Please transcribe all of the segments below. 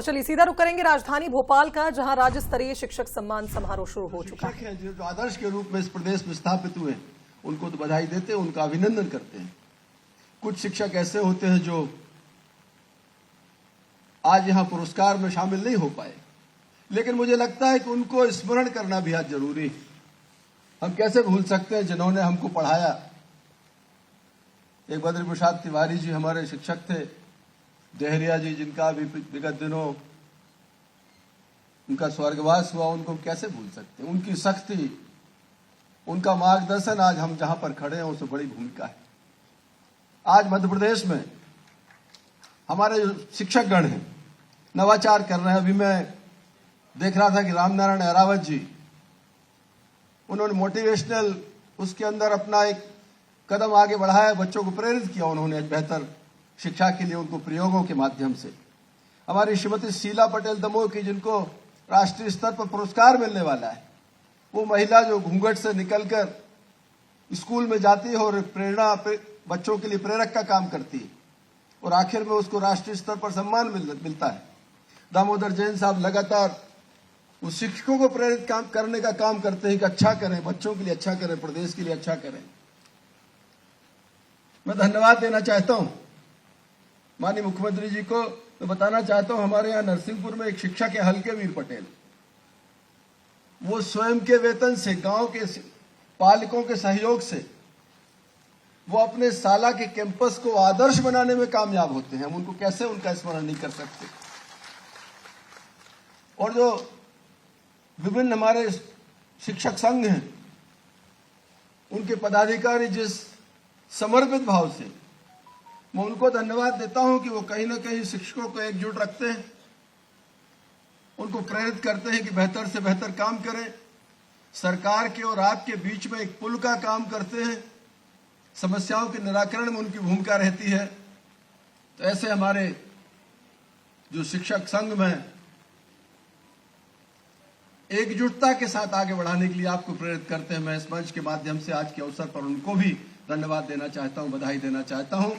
और चलिए सीधा रुख करेंगे राजधानी भोपाल का, जहां राज्य स्तरीय शिक्षक सम्मान समारोह शुरू हो चुका है। जो आदर्श के रूप में इस प्रदेश में स्थापित हुए, उनको तो बधाई देते हैं, उनका अभिनंदन करते हैं। कुछ शिक्षक ऐसे होते हैं जो आज यहां पुरस्कार में शामिल नहीं हो पाए, लेकिन मुझे लगता है कि उनको स्मरण करना भी आज जरूरी है। हम कैसे भूल सकते हैं जिन्होंने हमको पढ़ाया। एक बद्री प्रसाद तिवारी जी हमारे शिक्षक थे, देहरिया जी जिनका भी विगत दिनों उनका स्वर्गवास हुआ, उनको कैसे भूल सकते हैं। उनकी सख्ती, उनका मार्गदर्शन आज हम जहां पर खड़े हैं उसमें बड़ी भूमिका है। आज मध्य प्रदेश में हमारे जो शिक्षकगण हैं नवाचार कर रहे हैं। अभी मैं देख रहा था कि रामनारायण अरावत जी, उन्होंने मोटिवेशनल उसके अंदर अपना एक कदम आगे बढ़ाया, बच्चों को प्रेरित किया उन्होंने बेहतर शिक्षा के लिए, उनको प्रयोगों के माध्यम से। हमारी श्रीमती शीला पटेल दमोह की, जिनको राष्ट्रीय स्तर पर पुरस्कार मिलने वाला है, वो महिला जो घूंघट से निकलकर स्कूल में जाती है और प्रेरणा बच्चों के लिए प्रेरक का काम करती है और आखिर में उसको राष्ट्रीय स्तर पर सम्मान मिलता है। दामोदर जैन साहब लगातार उस शिक्षकों को प्रेरित करने का काम करते हैं कि अच्छा करें, बच्चों के लिए अच्छा करें, प्रदेश के लिए अच्छा करें। मैं धन्यवाद देना चाहता हूं माननीय मुख्यमंत्री जी को। मैं बताना चाहता हूं, हमारे यहां नरसिंहपुर में एक शिक्षक है हल्के वीर पटेल। वो स्वयं के वेतन से, गांव के पालकों के सहयोग से वो अपने साला के कैंपस को आदर्श बनाने में कामयाब होते हैं। हम उनको कैसे उनका स्मरण नहीं कर सकते। और जो विभिन्न हमारे शिक्षक संघ हैं, उनके पदाधिकारी जिस समर्पित भाव से, मैं उनको धन्यवाद देता हूं कि वो कहीं ना कहीं शिक्षकों को एकजुट रखते हैं, उनको प्रेरित करते हैं कि बेहतर से बेहतर काम करें। सरकार के और आपके बीच में एक पुल का काम करते हैं, समस्याओं के निराकरण में उनकी भूमिका रहती है। तो ऐसे हमारे जो शिक्षक संघ में एकजुटता के साथ आगे बढ़ाने के लिए आपको प्रेरित करते हैं, मैं इस मंच के माध्यम से आज के अवसर पर उनको भी धन्यवाद देना चाहता हूं, बधाई देना चाहता हूं।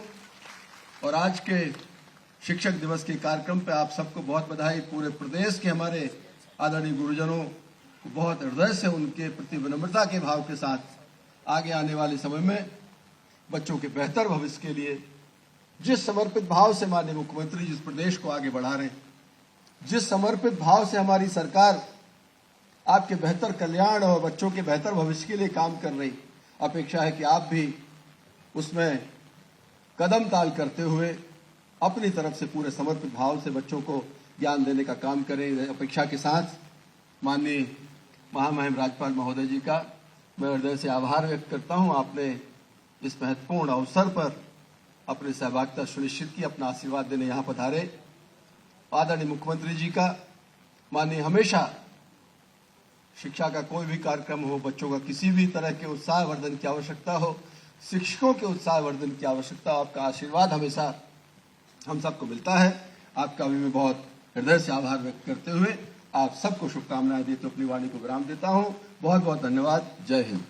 और आज के शिक्षक दिवस के कार्यक्रम पे आप सबको बहुत बधाई। पूरे प्रदेश के हमारे आदरणीय गुरुजनों को बहुत हृदय से उनके प्रति विनम्रता के भाव के साथ आगे आने वाले समय में बच्चों के बेहतर भविष्य के लिए जिस समर्पित भाव से माननीय मुख्यमंत्री जिस प्रदेश को आगे बढ़ा रहे हैं, जिस समर्पित भाव से हमारी सरकार आपके बेहतर कल्याण और बच्चों के बेहतर भविष्य के लिए काम कर रही, अपेक्षा है कि आप भी उसमें कदम ताल करते हुए अपनी तरफ से पूरे समर्पित भाव से बच्चों को ज्ञान देने का काम करें। अपेक्षा के साथ माननीय महामहिम राज्यपाल महोदय जी का मैं हृदय से आभार व्यक्त करता हूं। आपने इस महत्वपूर्ण अवसर पर अपनी सहभागिता सुनिश्चित की, अपना आशीर्वाद देने यहां पधारे। आदरणीय मुख्यमंत्री जी का माननीय हमेशा शिक्षा का कोई भी कार्यक्रम हो, बच्चों का किसी भी तरह के उत्साहवर्धन की आवश्यकता हो, शिक्षकों के उत्साहवर्धन की आवश्यकता, आपका आशीर्वाद हमेशा हम सबको मिलता है। आपका भी मैं बहुत हृदय से आभार व्यक्त करते हुए आप सबको शुभकामनाएं देते अपनी वाणी को विराम देता हूं। बहुत बहुत धन्यवाद। जय हिंद।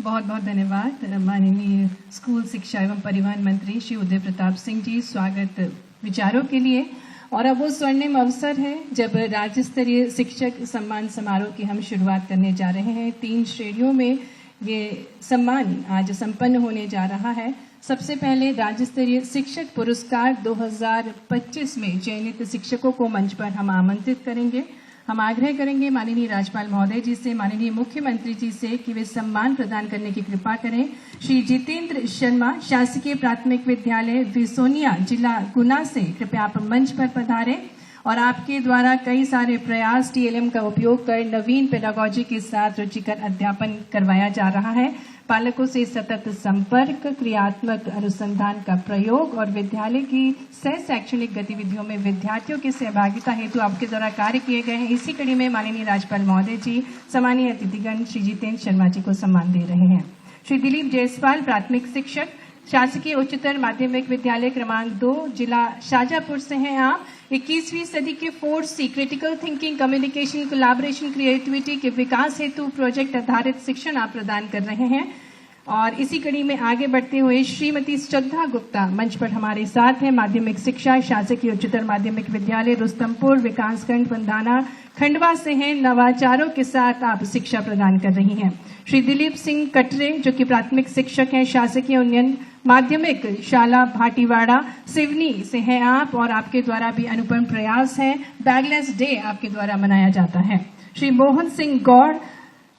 बहुत बहुत धन्यवाद माननीय स्कूल शिक्षा एवं परिवहन मंत्री श्री उदय प्रताप सिंह जी, स्वागत विचारों के लिए। और अब वो स्वर्णिम अवसर है जब राज्य स्तरीय शिक्षक सम्मान समारोह की हम शुरुआत करने जा रहे हैं। 3 श्रेणियों में ये सम्मान आज संपन्न होने जा रहा है। सबसे पहले राज्य स्तरीय शिक्षक पुरस्कार 2025 में चयनित शिक्षकों को मंच पर हम आमंत्रित करेंगे। हम आग्रह करेंगे माननीय राज्यपाल महोदय जी से, माननीय मुख्यमंत्री जी से कि वे सम्मान प्रदान करने की कृपा करें। श्री जितेंद्र शर्मा, शासकीय प्राथमिक विद्यालय विसोनिया, जिला गुना से कृपया आप मंच पर पधारें। और आपके द्वारा कई सारे प्रयास TLM का उपयोग कर नवीन पेडागोजी के साथ रुचिकर अध्यापन करवाया जा रहा है। पालकों से सतत संपर्क, क्रियात्मक अनुसंधान का प्रयोग और विद्यालय की सह शैक्षणिक गतिविधियों में विद्यार्थियों की सहभागिता हेतु आपके द्वारा कार्य किए गए हैं। इसी कड़ी में माननीय राज्यपाल महोदय जी सम्मानीय अतिथिगण श्री जितेंद्र शर्मा जी को सम्मान दे रहे हैं। श्री दिलीप जायसवाल, प्राथमिक शिक्षक, शासकीय उच्चतर माध्यमिक विद्यालय क्रमांक 2, जिला शाजापुर से हैं आप। 21वीं सदी के 4C critical thinking, communication, collaboration, creativity के विकास हेतु प्रोजेक्ट आधारित शिक्षण आप प्रदान कर रहे हैं। और इसी कड़ी में आगे बढ़ते हुए श्रीमती श्रद्धा गुप्ता मंच पर हमारे साथ हैं। माध्यमिक शिक्षा शासकीय उच्चतर माध्यमिक विद्यालय रुस्तमपुर विकासखंड पंधाना खंडवा से हैं। नवाचारों के साथ आप शिक्षा प्रदान कर रही हैं। श्री दिलीप सिंह कटरे जो कि प्राथमिक शिक्षक हैं, शासकीय उन्नयन माध्यमिक शाला भाटीवाड़ा सिवनी से हैं आप, और आपके द्वारा भी अनुपम प्रयास है। बैगलेस डे आपके द्वारा मनाया जाता है। श्री मोहन सिंह गौड़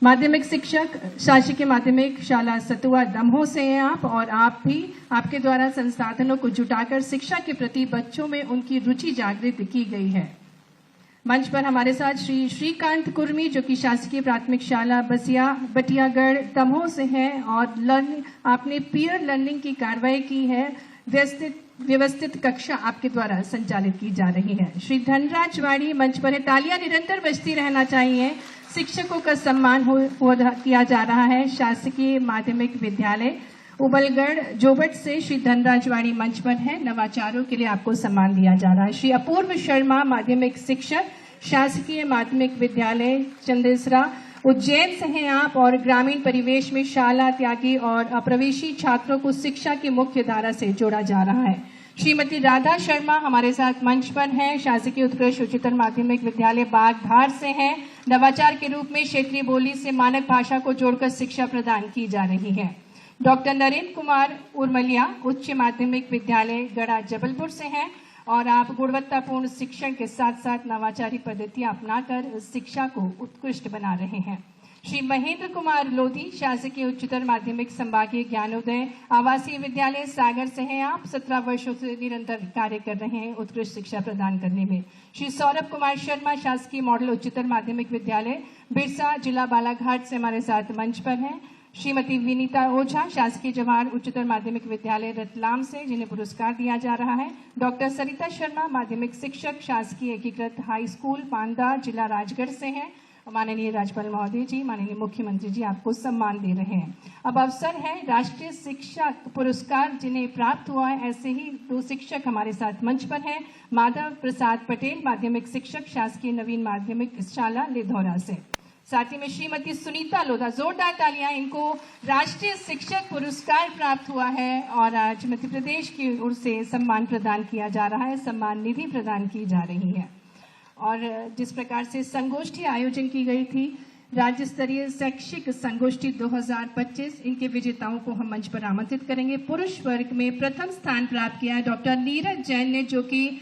माध्यमिक शिक्षक शासकीय माध्यमिक शाला सतुआ दमोह से हैं आप, और आप भी आपके द्वारा संसाधनों को जुटाकर शिक्षा के प्रति बच्चों में उनकी रुचि जागृत की गई है। मंच पर हमारे साथ श्री श्रीकांत कुर्मी जो कि शासकीय प्राथमिक शाला बटियागढ़ दमोह से हैं, और आपने पीयर लर्निंग की कार्रवाई की है। व्यवस्थित कक्षा आपके द्वारा संचालित की जा रही है। श्री धनराज वाड़ी मंच पर है। तालियां निरंतर बजती रहना चाहिए। शिक्षकों का सम्मान किया जा रहा है। शासकीय माध्यमिक विद्यालय उबलगढ़ जोबट से श्री धनराज वाड़ी मंच पर है। नवाचारों के लिए आपको सम्मान दिया जा रहा है। श्री अपूर्व शर्मा माध्यमिक शिक्षक शासकीय माध्यमिक विद्यालय चंदेसरा उज्जैन से हैं आप, और ग्रामीण परिवेश में शाला त्यागी और अप्रवेशी छात्रों को शिक्षा की मुख्य धारा से जोड़ा जा रहा है। श्रीमती राधा शर्मा हमारे साथ मंच पर हैं। शासकीय उत्कृष्ट उच्चतर माध्यमिक विद्यालय बागधार से हैं। नवाचार के रूप में क्षेत्रीय बोली से मानक भाषा को जोड़कर शिक्षा प्रदान की जा रही है। डॉक्टर नरेंद्र कुमार उर्मलिया उच्च माध्यमिक विद्यालय गढ़ा जबलपुर से हैं, और आप गुणवत्तापूर्ण शिक्षण के साथ साथ नवाचारी पद्धतियां अपनाकर शिक्षा को उत्कृष्ट बना रहे हैं। श्री महेंद्र कुमार लोधी शासकीय उच्चतर माध्यमिक संभागीय ज्ञानोदय आवासीय विद्यालय सागर से हैं आप। 17 वर्षों से निरंतर कार्य कर रहे हैं उत्कृष्ट शिक्षा प्रदान करने में। श्री सौरभ कुमार शर्मा शासकीय मॉडल उच्चतर माध्यमिक विद्यालय बिरसा जिला बालाघाट से हमारे साथ मंच पर हैं। श्रीमती विनीता ओझा शासकीय जवाहर उच्चतर माध्यमिक विद्यालय रतलाम से, जिन्हें पुरस्कार दिया जा रहा है। डॉक्टर सरिता शर्मा माध्यमिक शिक्षक शासकीय एकीकृत हाई स्कूल पांदा जिला राजगढ़ से हैं। माननीय राज्यपाल महोदय जी, माननीय मुख्यमंत्री जी आपको सम्मान दे रहे हैं। अब अवसर है राष्ट्रीय शिक्षक पुरस्कार जिन्हें प्राप्त हुआ है, ऐसे ही 2 शिक्षक हमारे साथ मंच पर हैं। माधव प्रसाद पटेल माध्यमिक शिक्षक शासकीय नवीन माध्यमिक शाला लिधौरा से, साथ ही में श्रीमती सुनीता लोधा, जोरदार तालियां, इनको राष्ट्रीय शिक्षक पुरस्कार प्राप्त हुआ है, और आज मध्य प्रदेश की ओर से सम्मान प्रदान किया जा रहा है, सम्मान निधि प्रदान की जा रही है। और जिस प्रकार से संगोष्ठी आयोजन की गई थी, राज्य स्तरीय शैक्षिक संगोष्ठी 2025, इनके विजेताओं को हम मंच पर आमंत्रित करेंगे। पुरुष वर्ग में प्रथम स्थान प्राप्त किया है डॉक्टर नीरज जैन ने, जो कि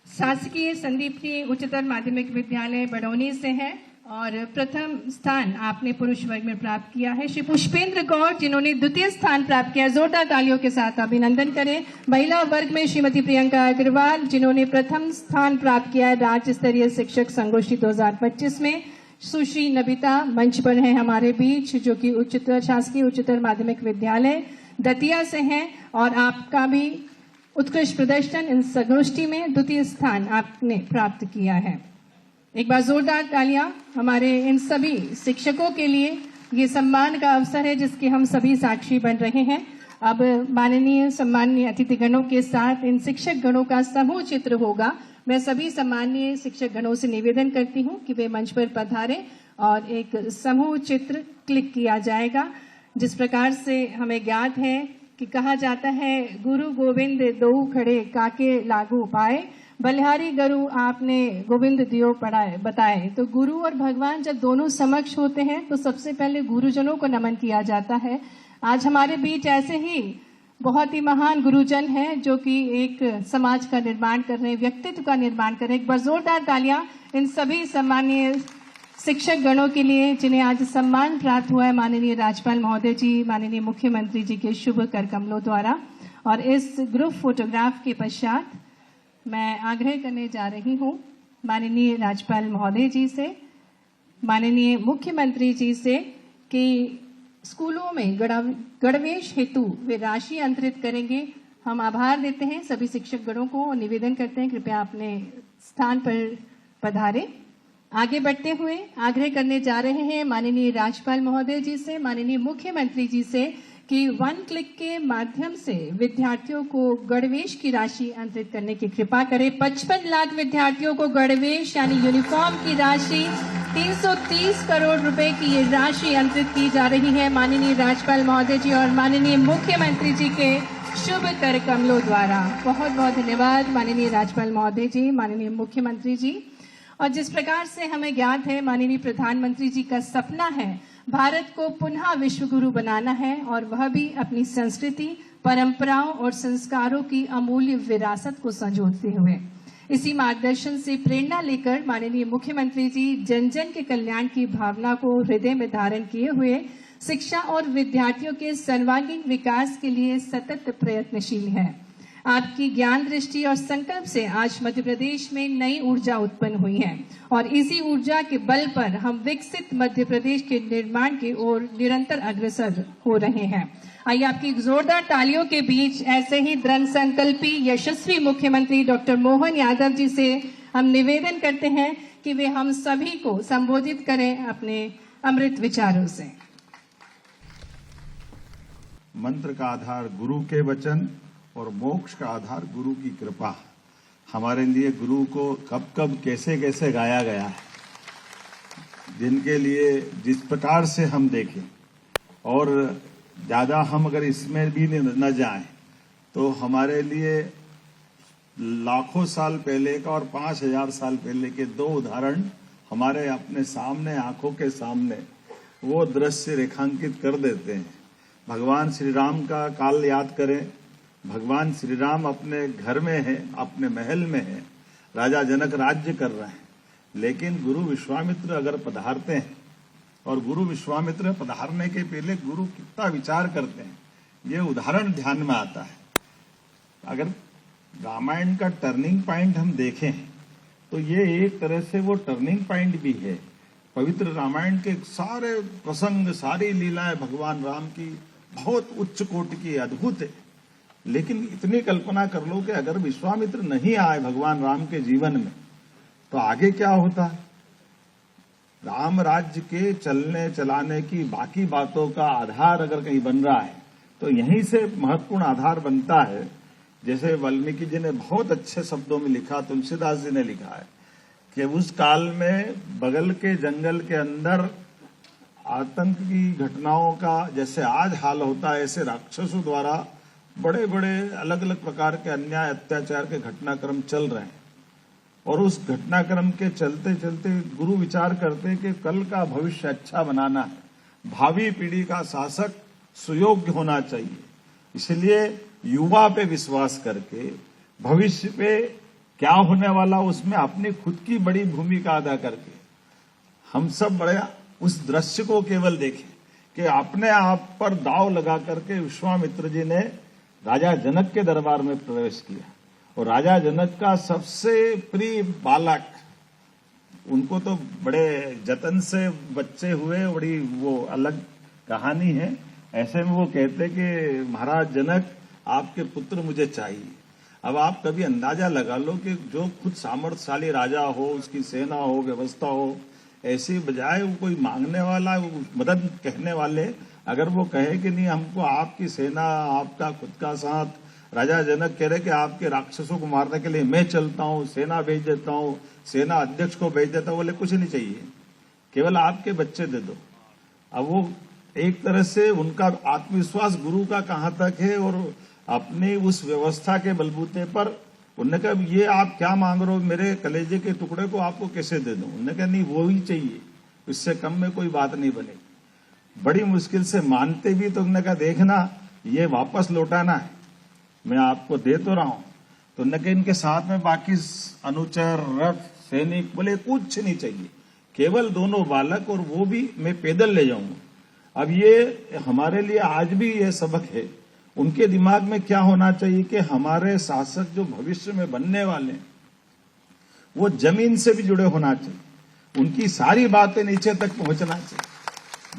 शासकीय संदीपनी उच्चतर माध्यमिक विद्यालय बड़ौनी से है, और प्रथम स्थान आपने पुरुष वर्ग में प्राप्त किया है। श्री पुष्पेंद्र गौड़ जिन्होंने द्वितीय स्थान प्राप्त किया, जोरदार तालियों के साथ अभिनंदन करें। महिला वर्ग में श्रीमती प्रियंका अग्रवाल जिन्होंने प्रथम स्थान प्राप्त किया है राज्य स्तरीय शिक्षक संगोष्ठी 2025 में। सुश्री नबिता मंच पर हैं हमारे बीच, जो कि उच्चतर शासकीय उच्चतर माध्यमिक विद्यालय दतिया से हैं, और आपका भी उत्कृष्ट प्रदर्शन इन संगोष्ठी में द्वितीय स्थान आपने प्राप्त किया है। एक बार जोरदार तालियां हमारे इन सभी शिक्षकों के लिए। ये सम्मान का अवसर है जिसके हम सभी साक्षी बन रहे हैं। अब माननीय सम्मानीय अतिथिगणों के साथ इन शिक्षक गणों का समूह चित्र होगा। मैं सभी सम्मानीय शिक्षक गणों से निवेदन करती हूं कि वे मंच पर पधारें और एक समूह चित्र क्लिक किया जाएगा। जिस प्रकार से हमें ज्ञात है कि कहा जाता है, गुरु गोविंद दो खड़े काके लागू पाए, बलिहारी गुरु आपने गोविंद दियो पढ़ाए बताए। तो गुरु और भगवान जब दोनों समक्ष होते हैं तो सबसे पहले गुरुजनों को नमन किया जाता है। आज हमारे बीच ऐसे ही बहुत ही महान गुरुजन हैं जो कि एक समाज का निर्माण कर रहे हैं, व्यक्तित्व का निर्माण कर रहे हैं। एक बार जोरदार तालियां इन सभी सम्मानीय शिक्षक गणों के लिए जिन्हें आज सम्मान प्राप्त हुआ है माननीय राज्यपाल महोदय जी, माननीय मुख्यमंत्री जी के शुभ कर कमलों द्वारा। और इस ग्रुप फोटोग्राफ के पश्चात मैं आग्रह करने जा रही हूं माननीय राज्यपाल महोदय जी से, माननीय मुख्यमंत्री जी से कि स्कूलों में गणवेश हेतु वे राशि अंतरित करेंगे। हम आभार देते हैं सभी शिक्षक गणों को और निवेदन करते हैं कृपया अपने स्थान पर पधारें। आगे बढ़ते हुए आग्रह करने जा रहे हैं माननीय राज्यपाल महोदय जी से, माननीय मुख्यमंत्री जी से कि 1 क्लिक के माध्यम से विद्यार्थियों को गणवेश की राशि अंतरित करने की कृपा करें। 55 लाख विद्यार्थियों को गणवेश यानी यूनिफॉर्म की राशि 330 करोड़ रुपए की ये राशि अंतरित की जा रही है माननीय राज्यपाल महोदय जी और माननीय मुख्यमंत्री जी के शुभ कर कमलों द्वारा। बहुत बहुत धन्यवाद माननीय राज्यपाल महोदय जी, माननीय मुख्यमंत्री जी। और जिस प्रकार से हमें ज्ञात है माननीय प्रधानमंत्री जी का सपना है भारत को पुनः विश्व गुरु बनाना है और वह भी अपनी संस्कृति, परंपराओं और संस्कारों की अमूल्य विरासत को संजोते हुए। इसी मार्गदर्शन से प्रेरणा लेकर माननीय मुख्यमंत्री जी जन जन के कल्याण की भावना को हृदय में धारण किए हुए शिक्षा और विद्यार्थियों के सर्वांगीण विकास के लिए सतत प्रयत्नशील है। आपकी ज्ञान दृष्टि और संकल्प से आज मध्य प्रदेश में नई ऊर्जा उत्पन्न हुई है और इसी ऊर्जा के बल पर हम विकसित मध्य प्रदेश के निर्माण की ओर निरंतर अग्रसर हो रहे हैं। आइए आपकी जोरदार तालियों के बीच ऐसे ही दृढ़ संकल्पी यशस्वी मुख्यमंत्री डॉक्टर मोहन यादव जी से हम निवेदन करते हैं कि वे हम सभी को संबोधित करें अपने अमृत विचारों से। मंत्र का आधार गुरु के वचन और मोक्ष का आधार गुरु की कृपा। हमारे लिए गुरु को कब कब कैसे कैसे गाया गया है, जिनके लिए जिस प्रकार से हम देखें और ज्यादा हम अगर इसमें भी न जाएं तो हमारे लिए लाखों साल पहले का और 5000 साल पहले के 2 उदाहरण हमारे अपने सामने, आंखों के सामने वो दृश्य रेखांकित कर देते हैं। भगवान श्री राम का काल याद करें। भगवान श्री राम अपने घर में हैं, अपने महल में हैं, राजा जनक राज्य कर रहे हैं, लेकिन गुरु विश्वामित्र अगर पधारते हैं और गुरु विश्वामित्र पधारने के पहले गुरु कितना विचार करते हैं, ये उदाहरण ध्यान में आता है। अगर रामायण का टर्निंग पॉइंट हम देखें तो ये एक तरह से वो टर्निंग पॉइंट भी है। पवित्र रामायण के सारे प्रसंग, सारी लीलाएं भगवान राम की बहुत उच्च कोटि की, अद्भुत है। लेकिन इतनी कल्पना कर लो कि अगर विश्वामित्र नहीं आए भगवान राम के जीवन में तो आगे क्या होता है। राम राज्य के चलने चलाने की बाकी बातों का आधार अगर कहीं बन रहा है तो यहीं से महत्वपूर्ण आधार बनता है। जैसे वाल्मीकि जी ने बहुत अच्छे शब्दों में लिखा, तुलसीदास जी ने लिखा है कि उस काल में बगल के जंगल के अंदर आतंक की घटनाओं का जैसे आज हाल होता है, ऐसे राक्षसों द्वारा बड़े बड़े अलग अलग प्रकार के अन्याय अत्याचार के घटनाक्रम चल रहे हैं। और उस घटनाक्रम के चलते चलते गुरु विचार करते कि कल का भविष्य अच्छा बनाना है, भावी पीढ़ी का शासक सुयोग्य होना चाहिए। इसलिए युवा पे विश्वास करके भविष्य पे क्या होने वाला उसमें अपनी खुद की बड़ी भूमिका अदा करके हम सब बड़े उस दृश्य को केवल देखें कि अपने आप पर दांव लगा करके विश्वामित्र जी ने राजा जनक के दरबार में प्रवेश किया और राजा जनक का सबसे प्रिय बालक, उनको तो बड़े जतन से बच्चे हुए, बड़ी वो अलग कहानी है। ऐसे में वो कहते कि महाराज जनक आपके पुत्र मुझे चाहिए। अब आप कभी अंदाजा लगा लो कि जो खुद सामर्थ्यशाली राजा हो, उसकी सेना हो, व्यवस्था हो, ऐसी बजाय वो कोई मांगने वाला, मदद कहने वाले अगर वो कहे कि नहीं हमको आपकी सेना, आपका खुद का साथ, राजा जनक कह रहे कि आपके राक्षसों को मारने के लिए मैं चलता हूँ, सेना भेज देता हूँ, सेना अध्यक्ष को भेज देता हूँ, बोले कुछ नहीं चाहिए, केवल आपके बच्चे दे दो। अब वो एक तरह से उनका आत्मविश्वास गुरु का कहाँ तक है और अपनी उस व्यवस्था के बलबूते पर उन्होंने कहा ये आप क्या मांग रहे हो, मेरे कलेजे के टुकड़े को आपको कैसे दे दूं। उन्होंने कहा नहीं वो ही चाहिए, इससे कम में कोई बात नहीं बनेगी। बड़ी मुश्किल से मानते भी तो उन्होंने कहा देखना ये वापस लौटाना है, मैं आपको दे तो रहा हूं। तो उन्होंने कहा इनके साथ में बाकी अनुचर, रथ, सैनिक, बोले कुछ नहीं चाहिए, केवल दोनों बालक और वो भी मैं पैदल ले जाऊंगा। अब ये हमारे लिए आज भी ये सबक है। उनके दिमाग में क्या होना चाहिए कि हमारे शासक जो भविष्य में बनने वाले हैं वो जमीन से भी जुड़े होना चाहिए, उनकी सारी बातें नीचे तक पहुंचना चाहिए।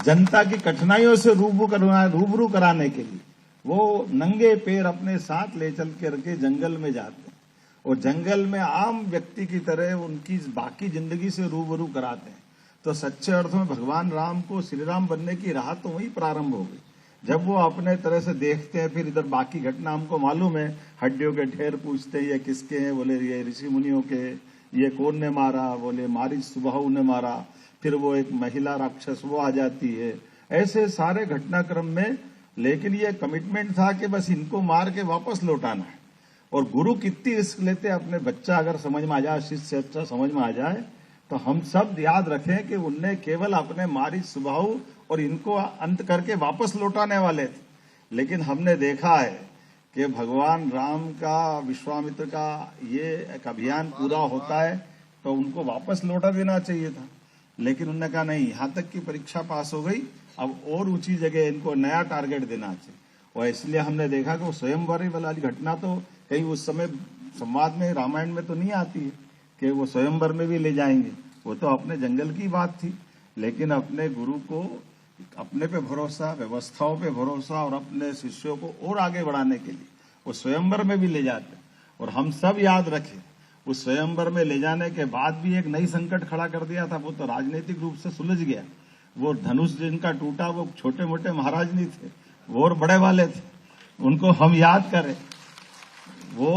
जनता की कठिनाइयों से रूबरू कराने के लिए वो नंगे पैर अपने साथ ले चल करके जंगल में जाते हैं और जंगल में आम व्यक्ति की तरह उनकी बाकी जिंदगी से रूबरू कराते हैं। तो सच्चे अर्थ में भगवान राम को श्री राम बनने की राह तो वही प्रारंभ हो गई जब वो अपने तरह से देखते हैं। फिर इधर बाकी घटना हमको मालूम है, हड्डियों के ढेर पूछते हैं ये किसके हैं, बोले ये ऋषि मुनियों के। ये कौन ने मारा, बोले मारीच सुबाहु ने मारा। फिर वो एक महिला राक्षस वो आ जाती है। ऐसे सारे घटनाक्रम में लेकिन ये कमिटमेंट था कि बस इनको मार के वापस लौटाना है। और गुरु कितनी रिस्क लेते हैं, अपने बच्चा अगर समझ में आ जाए, शिष्य अच्छा समझ में आ जाए, तो हम सब याद रखें कि उनने केवल अपने मारीच सुबाहु और इनको अंत करके वापस लौटाने वाले थे। लेकिन हमने देखा है कि भगवान राम का, विश्वामित्र का ये एक अभियान पूरा होता है तो उनको वापस लौटा देना चाहिए था। लेकिन उन्होंने कहा नहीं, यहां तक की परीक्षा पास हो गई, अब और ऊंची जगह इनको नया टारगेट देना चाहिए। और इसलिए हमने देखा कि वो स्वयंवर वाली घटना तो कहीं उस समय संवाद में, रामायण में तो नहीं आती है कि वो स्वयंवर में भी ले जाएंगे। वो तो अपने जंगल की बात थी। लेकिन अपने गुरु को अपने पे भरोसा, व्यवस्थाओं पे भरोसा और अपने शिष्यों को और आगे बढ़ाने के लिए वो स्वयंवर में भी ले जाते। और हम सब याद रखें, उस स्वयंवर में ले जाने के बाद भी एक नई संकट खड़ा कर दिया था। वो तो राजनीतिक रूप से सुलझ गया। वो धनुष जिनका टूटा वो छोटे मोटे महाराज नहीं थे, वो और बड़े वाले थे। उनको हम याद करें। वो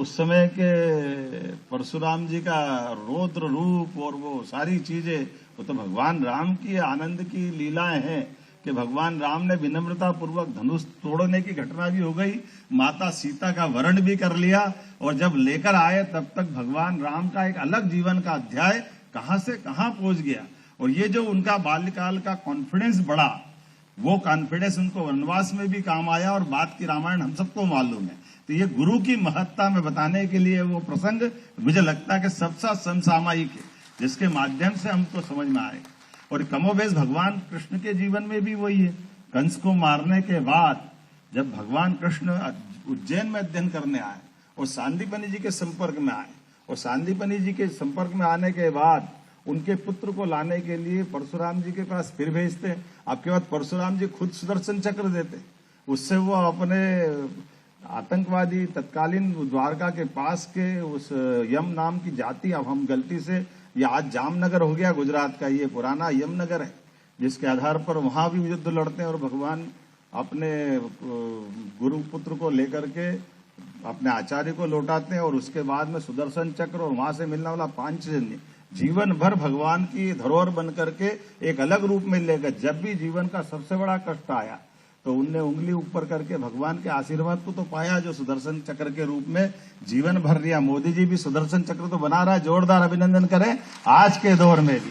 उस समय के परशुराम जी का रौद्र रूप और वो सारी चीजें, वो तो भगवान राम की आनंद की लीलाएं हैं कि भगवान राम ने विनम्रता पूर्वक धनुष तोड़ने की घटना भी हो गई, माता सीता का वरण भी कर लिया। और जब लेकर आए तब तक भगवान राम का एक अलग जीवन का अध्याय कहां से कहां पहुंच गया। और ये जो उनका बाल्यकाल का कॉन्फिडेंस बढ़ा, वो कॉन्फिडेंस उनको वनवास में भी काम आया। और बात की रामायण हम सबको मालूम है। तो ये गुरु की महत्ता में बताने के लिए वो प्रसंग मुझे लगता है कि सबसे समसामयिक है, जिसके माध्यम से हमको समझ में आए। और कमोबेश भगवान कृष्ण के जीवन में भी वही है। कंस को मारने के बाद जब भगवान कृष्ण उज्जैन में अध्ययन करने आए और सांदीपनि जी के संपर्क में आए, और सांदीपनि जी के संपर्क में आने के बाद उनके पुत्र को लाने के लिए परशुराम जी के पास फिर भेजते। आपके बाद परशुराम जी खुद सुदर्शन चक्र देते। उससे वो अपने आतंकवादी तत्कालीन द्वारका के पास के उस यम नाम की जाति, अब हम गलती से, ये आज जामनगर हो गया गुजरात का, ये पुराना यमनगर है, जिसके आधार पर वहां भी युद्ध लड़ते हैं। और भगवान अपने गुरु पुत्र को लेकर के अपने आचार्य को लौटाते हैं। और उसके बाद में सुदर्शन चक्र और वहां से मिलने वाला पांचजन्य जीवन भर भगवान की धरोहर बन करके एक अलग रूप में लेकर, जब भी जीवन का सबसे बड़ा कष्ट आया तो उनने उंगली ऊपर करके भगवान के आशीर्वाद को तो पाया, जो सुदर्शन चक्र के रूप में जीवन भर लिया। मोदी जी भी सुदर्शन चक्र तो बना रहा है, जोरदार अभिनंदन करें। आज के दौर में भी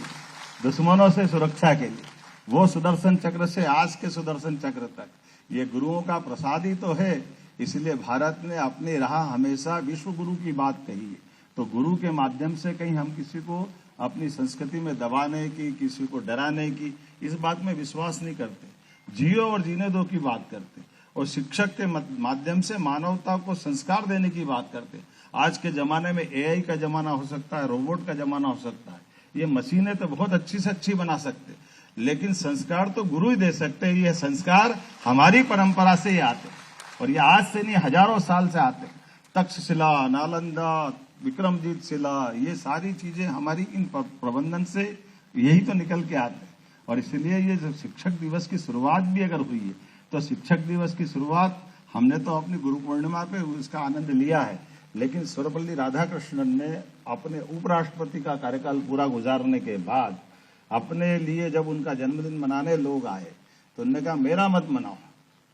दुश्मनों से सुरक्षा के लिए वो सुदर्शन चक्र से आज के सुदर्शन चक्र तक ये गुरुओं का प्रसाद ही तो है। इसलिए भारत ने अपनी राह हमेशा विश्व गुरु की बात कही है। तो गुरु के माध्यम से कहीं हम किसी को अपनी संस्कृति में दबाने की, किसी को डराने की, इस बात में विश्वास नहीं करते। जियो और जीने दो की बात करते। और शिक्षक के माध्यम से मानवता को संस्कार देने की बात करते। आज के जमाने में एआई का जमाना हो सकता है, रोबोट का जमाना हो सकता है। ये मशीनें तो बहुत अच्छी से अच्छी बना सकते, लेकिन संस्कार तो गुरु ही दे सकते हैं। ये संस्कार हमारी परंपरा से ही आते, और ये आज से नहीं, हजारों साल से आते। तक्षशिला, नालंदा, विक्रमजीत शिला, ये सारी चीजें हमारी इन प्रबंधन से यही तो निकल के आते हैं। और इसलिए ये जो शिक्षक दिवस की शुरुआत भी अगर हुई है, तो शिक्षक दिवस की शुरुआत हमने तो अपनी गुरु पूर्णिमा पे उसका आनंद लिया है। लेकिन सर्वपल्ली राधाकृष्णन ने अपने उपराष्ट्रपति का कार्यकाल पूरा गुजारने के बाद अपने लिए जब उनका जन्मदिन मनाने लोग आए, तो उन्होंने कहा मेरा मत मनाओ,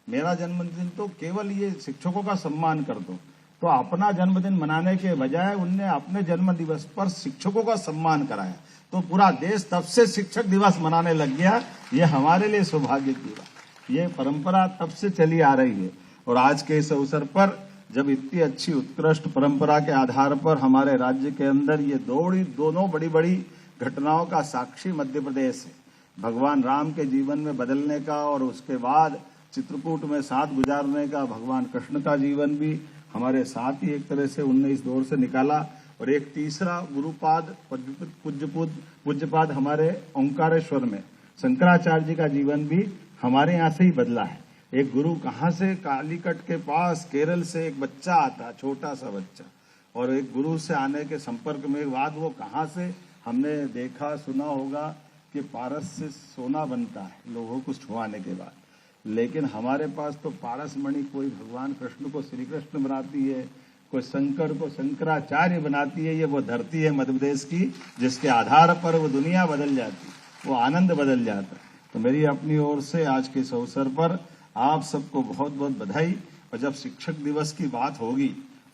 मेरा जन्मदिन तो केवल ये शिक्षकों का सम्मान कर दो। तो अपना जन्मदिन मनाने के बजाय उनने अपने जन्म दिवस पर शिक्षकों का सम्मान कराया। तो पूरा देश तब से शिक्षक दिवस मनाने लग गया। ये हमारे लिए सौभाग्य की बात। ये परंपरा तब से चली आ रही है। और आज के इस अवसर पर जब इतनी अच्छी उत्कृष्ट परंपरा के आधार पर हमारे राज्य के अंदर ये दोनों बड़ी बड़ी घटनाओं का साक्षी मध्य प्रदेश है, भगवान राम के जीवन में बदलने का और उसके बाद चित्रकूट में साथ गुजारने का, भगवान कृष्ण का जीवन भी हमारे साथ ही एक तरह से उनने इस दौर से निकाला। और एक तीसरा गुरुपाद पूज्यपाद हमारे ओंकारेश्वर में शंकराचार्य जी का जीवन भी हमारे यहाँ से ही बदला है। एक गुरु कहाँ से, कालीकट के पास केरल से एक बच्चा आता, छोटा सा बच्चा, और एक गुरु से आने के संपर्क में बाद वो कहाँ से हमने देखा सुना होगा कि पारस से सोना बनता है लोगों को छुआने के बाद, लेकिन हमारे पास तो पारस मणि कोई भगवान कृष्ण को श्री कृष्ण बनाती है, कोई शंकर को शंकराचार्य बनाती है। ये वो धरती है मध्य प्रदेश की जिसके आधार पर वो दुनिया बदल जाती, वो आनंद बदल जाता। तो मेरी अपनी ओर से आज के इस अवसर पर आप सबको बहुत बहुत बधाई। और जब शिक्षक दिवस की बात होगी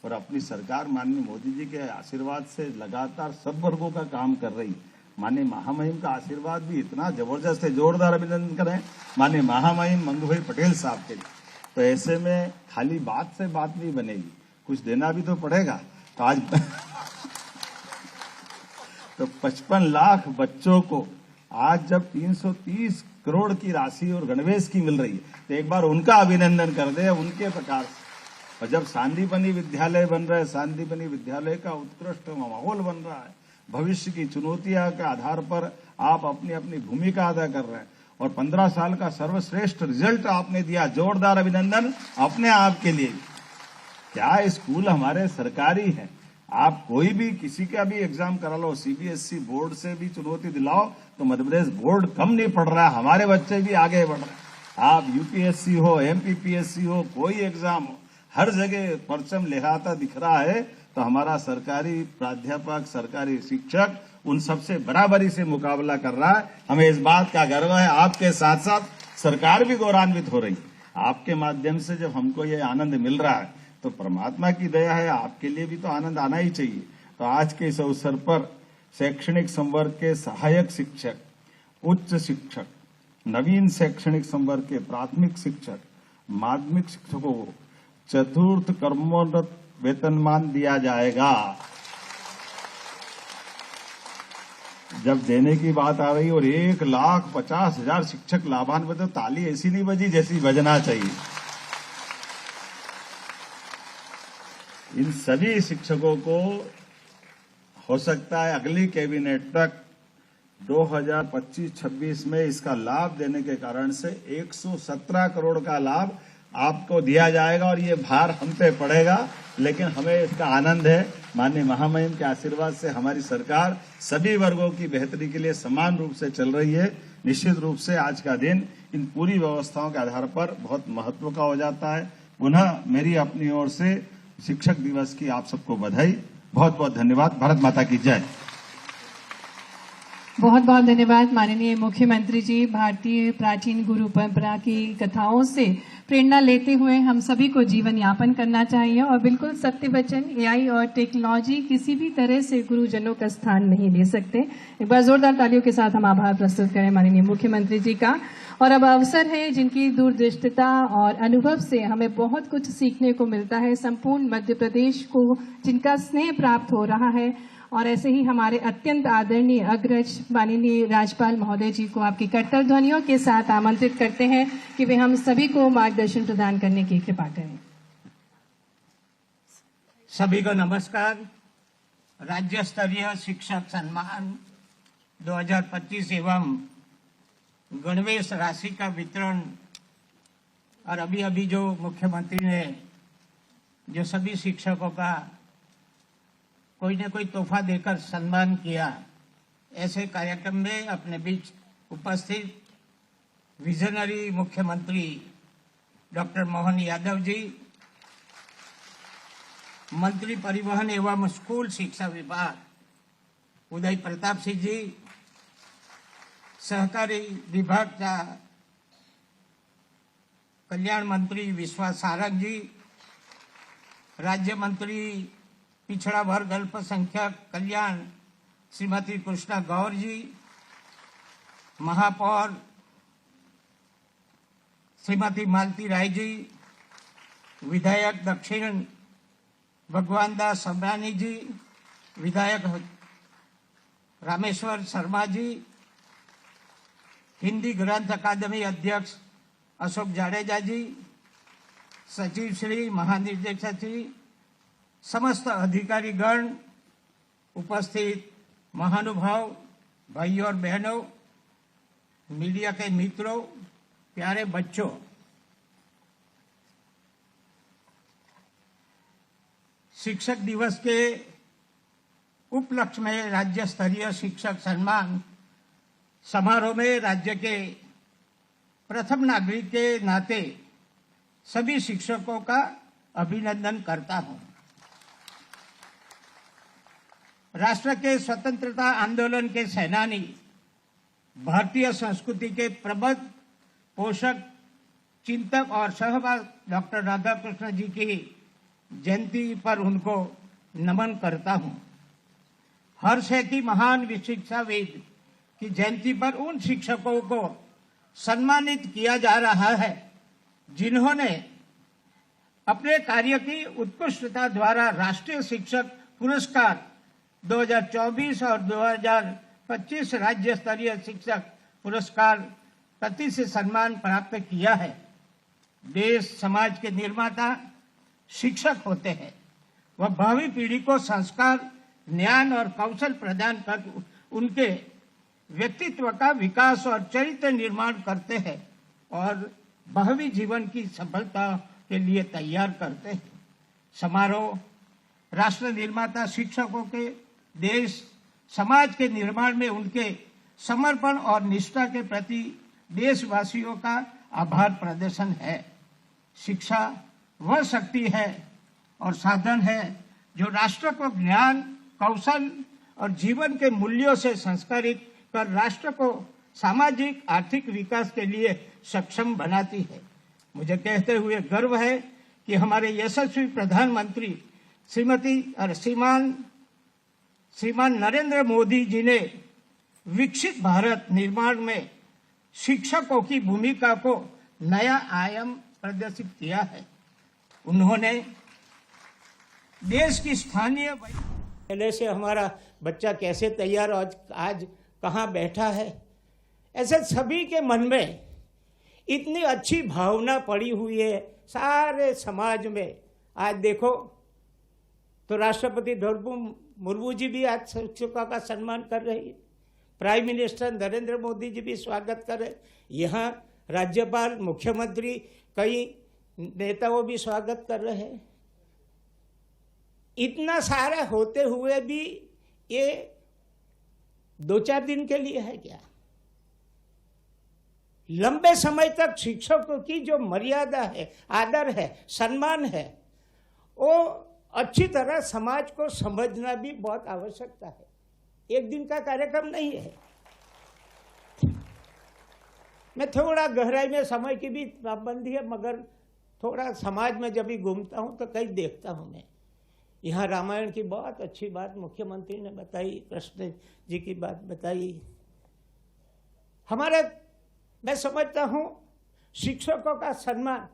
और अपनी सरकार माननीय मोदी जी के आशीर्वाद से लगातार सब वर्गों का काम कर रही, माननीय महामहिम का आशीर्वाद भी इतना जबरदस्त है, जोरदार अभिनंदन करें माननीय महामहिम मंगूभाई पटेल साहब के लिए। तो ऐसे में खाली बात से बात नहीं बनेगी, कुछ देना भी तो पड़ेगा। तो आज तो 55 लाख बच्चों को आज जब 330 करोड़ की राशि और गणवेश की मिल रही है तो एक बार उनका अभिनंदन कर दे उनके प्रकार से। और जब सांदीपनि विद्यालय बन रहा है, सांदीपनि विद्यालय का उत्कृष्ट माहौल बन रहा है, भविष्य की चुनौतियां के आधार पर आप अपनी अपनी भूमिका अदा कर रहे हैं और 15 साल का सर्वश्रेष्ठ रिजल्ट आपने दिया, जोरदार अभिनंदन अपने आप के लिए। क्या स्कूल हमारे सरकारी है, आप कोई भी किसी का भी एग्जाम करा लो, सीबीएसई बोर्ड से भी चुनौती दिलाओ तो मध्य प्रदेश बोर्ड कम नहीं पढ़ रहा है, हमारे बच्चे भी आगे बढ़ रहे हैं। आप यूपीएससी हो, एमपीपीएससी हो, कोई एग्जाम हो, हर जगह परचम लहराता दिख रहा है। तो हमारा सरकारी प्राध्यापक, सरकारी शिक्षक उन सबसे बराबरी से मुकाबला कर रहा है। हमें इस बात का गर्व है। आपके साथ साथ सरकार भी गौरवान्वित हो रही है। आपके माध्यम से जब हमको ये आनंद मिल रहा है तो परमात्मा की दया है, आपके लिए भी तो आनंद आना ही चाहिए। तो आज के इस अवसर पर शैक्षणिक संवर्ग के सहायक शिक्षक, उच्च शिक्षक, नवीन शैक्षणिक संवर्ग के प्राथमिक शिक्षक, माध्यमिक शिक्षकों को चतुर्थ कर्मोन्नत वेतनमान दिया जाएगा। जब देने की बात आ रही और 1,50,000 शिक्षक लाभान्वित, तो ताली ऐसी नहीं बजी जैसी बजना चाहिए। इन सभी शिक्षकों को हो सकता है अगली कैबिनेट तक 2025-26 में इसका लाभ देने के कारण से 117 करोड़ का लाभ आपको दिया जाएगा और ये भार हम पे पड़ेगा, लेकिन हमें इसका आनंद है। माननीय महामहिम के आशीर्वाद से हमारी सरकार सभी वर्गों की बेहतरी के लिए समान रूप से चल रही है। निश्चित रूप से आज का दिन इन पूरी व्यवस्थाओं के आधार पर बहुत महत्व का हो जाता है। पुनः मेरी अपनी ओर से शिक्षक दिवस की आप सबको बधाई, बहुत बहुत धन्यवाद। भारत माता की जय। बहुत बहुत धन्यवाद माननीय मुख्यमंत्री जी। भारतीय प्राचीन गुरु परंपरा की कथाओं से प्रेरणा लेते हुए हम सभी को जीवन यापन करना चाहिए और बिल्कुल सत्य वचन, एआई और टेक्नोलॉजी किसी भी तरह से गुरुजनों का स्थान नहीं ले सकते। एक बार जोरदार तालियों के साथ हम आभार प्रस्तुत करें माननीय मुख्यमंत्री जी का। और अब अवसर है जिनकी दूरदृष्टता और अनुभव से हमें बहुत कुछ सीखने को मिलता है, संपूर्ण मध्य प्रदेश को जिनका स्नेह प्राप्त हो रहा है। और ऐसे ही हमारे अत्यंत आदरणीय अग्रज माननीय राज्यपाल महोदय जी को आपकी करतल ध्वनियों के साथ आमंत्रित करते हैं कि वे हम सभी को मार्गदर्शन प्रदान करने की कृपा करें। सभी को नमस्कार। राज्य स्तरीय शिक्षक सम्मान 2025 एवं गणवेश राशि का वितरण और अभी अभी जो मुख्यमंत्री ने जो सभी शिक्षकों का कोई न कोई तोहफा देकर सम्मान किया, ऐसे कार्यक्रम में अपने बीच उपस्थित विजनरी मुख्यमंत्री डॉक्टर मोहन यादव जी, मंत्री परिवहन एवं स्कूल शिक्षा विभाग उदय प्रताप सिंह जी, सहकारी विभाग का कल्याण मंत्री विश्वास सारंग जी, राज्य मंत्री पिछड़ा वर्ग अल्पसंख्यक कल्याण श्रीमती कृष्णा गौर जी, महापौर श्रीमती मालती राय जी, विधायक दक्षिण भगवान दास सबरानी जी, विधायक रामेश्वर शर्मा जी, हिंदी ग्रंथ अकादमी अध्यक्ष अशोक जाडेजा जी, सचिव श्री, महानिदेशक श्री, समस्त अधिकारी गण, उपस्थित महानुभाव भाइयों और बहनों, मीडिया के मित्रों, प्यारे बच्चों, शिक्षक दिवस के उपलक्ष्य में राज्य स्तरीय शिक्षक सम्मान समारोह में राज्य के प्रथम नागरिक के नाते सभी शिक्षकों का अभिनंदन करता हूं। राष्ट्र के स्वतंत्रता आंदोलन के सेनानी, भारतीय संस्कृति के प्रबुद्ध पोषक, चिंतक और सहभागी डॉक्टर राधाकृष्ण जी की जयंती पर उनको नमन करता हूं। हर्ष है कि महान शिक्षाविद की जयंती पर उन शिक्षकों को सम्मानित किया जा रहा है जिन्होंने अपने कार्य की उत्कृष्टता द्वारा राष्ट्रीय शिक्षक पुरस्कार 2024 और 2025 राज्य स्तरीय शिक्षक पुरस्कार प्रति से सम्मान प्राप्त किया है। देश समाज के निर्माता शिक्षक होते हैं। वह भावी पीढ़ी को संस्कार, ज्ञान और कौशल प्रदान कर उनके व्यक्तित्व का विकास और चरित्र निर्माण करते हैं और भावी जीवन की सफलता के लिए तैयार करते हैं। समारोह राष्ट्र निर्माता शिक्षकों के देश समाज के निर्माण में उनके समर्पण और निष्ठा के प्रति देशवासियों का आभार प्रदर्शन है। शिक्षा वह शक्ति है और साधन है जो राष्ट्र को ज्ञान, कौशल और जीवन के मूल्यों से संस्कारित कर राष्ट्र को सामाजिक आर्थिक विकास के लिए सक्षम बनाती है। मुझे कहते हुए गर्व है कि हमारे यशस्वी प्रधानमंत्री श्रीमान नरेंद्र मोदी जी ने विकसित भारत निर्माण में शिक्षकों की भूमिका को नया आयाम प्रदर्शित किया है। उन्होंने देश की स्थानीय पहले से हमारा बच्चा कैसे तैयार आज कहाँ बैठा है, ऐसे सभी के मन में इतनी अच्छी भावना पड़ी हुई है सारे समाज में। आज देखो तो राष्ट्रपति द्रौपदी मुर्मू जी भी आज शिक्षकों का सम्मान कर रही है, प्राइम मिनिस्टर नरेंद्र मोदी जी भी स्वागत कर रहे, यहाँ राज्यपाल, मुख्यमंत्री, कई नेताओं भी स्वागत कर रहे हैं। इतना सारा होते हुए भी ये 2-4 दिन के लिए है क्या? लंबे समय तक शिक्षकों की जो मर्यादा है, आदर है, सम्मान है, वो अच्छी तरह समाज को समझना भी बहुत आवश्यकता है। एक दिन का कार्यक्रम नहीं है। मैं थोड़ा गहराई में, समय की भी पाबंदी है, मगर थोड़ा समाज में जब भी घूमता हूं तो कहीं देखता हूं मैं। यहाँ रामायण की बहुत अच्छी बात मुख्यमंत्री ने बताई, कृष्ण जी की बात बताई। मैं समझता हूं शिक्षकों का सम्मान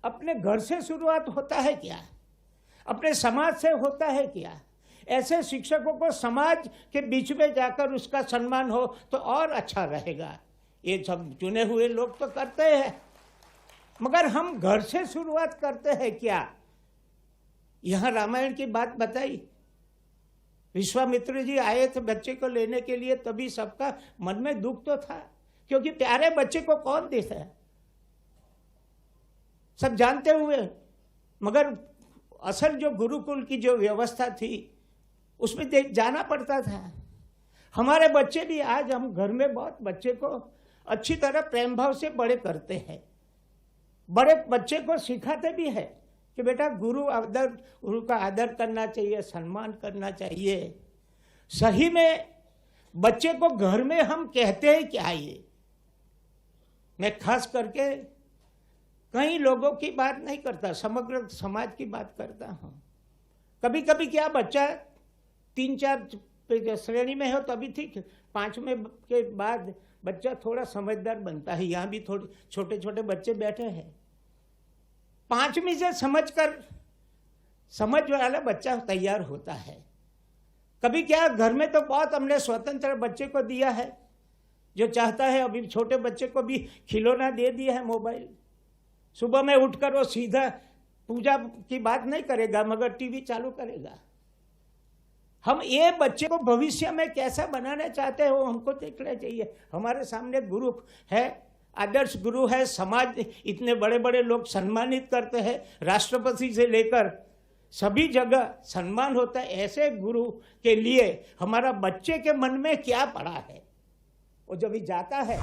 अपने घर से शुरुआत होता है क्या? अपने समाज से होता है क्या? ऐसे शिक्षकों को समाज के बीच में जाकर उसका सम्मान हो तो और अच्छा रहेगा। ये सब चुने हुए लोग तो करते हैं, मगर हम घर से शुरुआत करते हैं क्या? यहाँ रामायण की बात बताई, विश्वामित्र जी आए थे बच्चे को लेने के लिए, तभी सबका मन में दुख तो था, क्योंकि प्यारे बच्चे को कौन देता है, सब जानते हुए। मगर असल जो गुरुकुल की जो व्यवस्था थी उसमें जाना पड़ता था। हमारे बच्चे भी आज हम घर में बहुत बच्चे को अच्छी तरह प्रेम भाव से बड़े करते हैं, बड़े बच्चे को सिखाते भी है कि बेटा गुरु का आदर करना चाहिए, सम्मान करना चाहिए। सही में बच्चे को घर में हम कहते हैं क्या? ये मैं खास करके कई लोगों की बात नहीं करता, समग्र समाज की बात करता हूं। कभी कभी क्या बच्चा 3-4 श्रेणी में हो तभी ठीक, 5वें के बाद बच्चा थोड़ा समझदार बनता है। यहाँ भी थोड़े छोटे छोटे बच्चे बैठे हैं, 5वीं से समझ वाला बच्चा तैयार होता है। कभी क्या घर में तो बहुत हमने स्वतंत्र बच्चे को दिया है, जो चाहता है अभी छोटे बच्चे को भी खिलौना दे दिया है, मोबाइल। सुबह में उठकर वो सीधा पूजा की बात नहीं करेगा, मगर टीवी चालू करेगा। हम ये बच्चे को भविष्य में कैसा बनाना चाहते हैं वो हमको देखना चाहिए। हमारे सामने गुरु है, आदर्श गुरु है, समाज इतने बड़े बड़े लोग सम्मानित करते हैं, राष्ट्रपति से लेकर सभी जगह सम्मान होता है, ऐसे गुरु के लिए हमारा बच्चे के मन में क्या पड़ा है, वो जब जाता है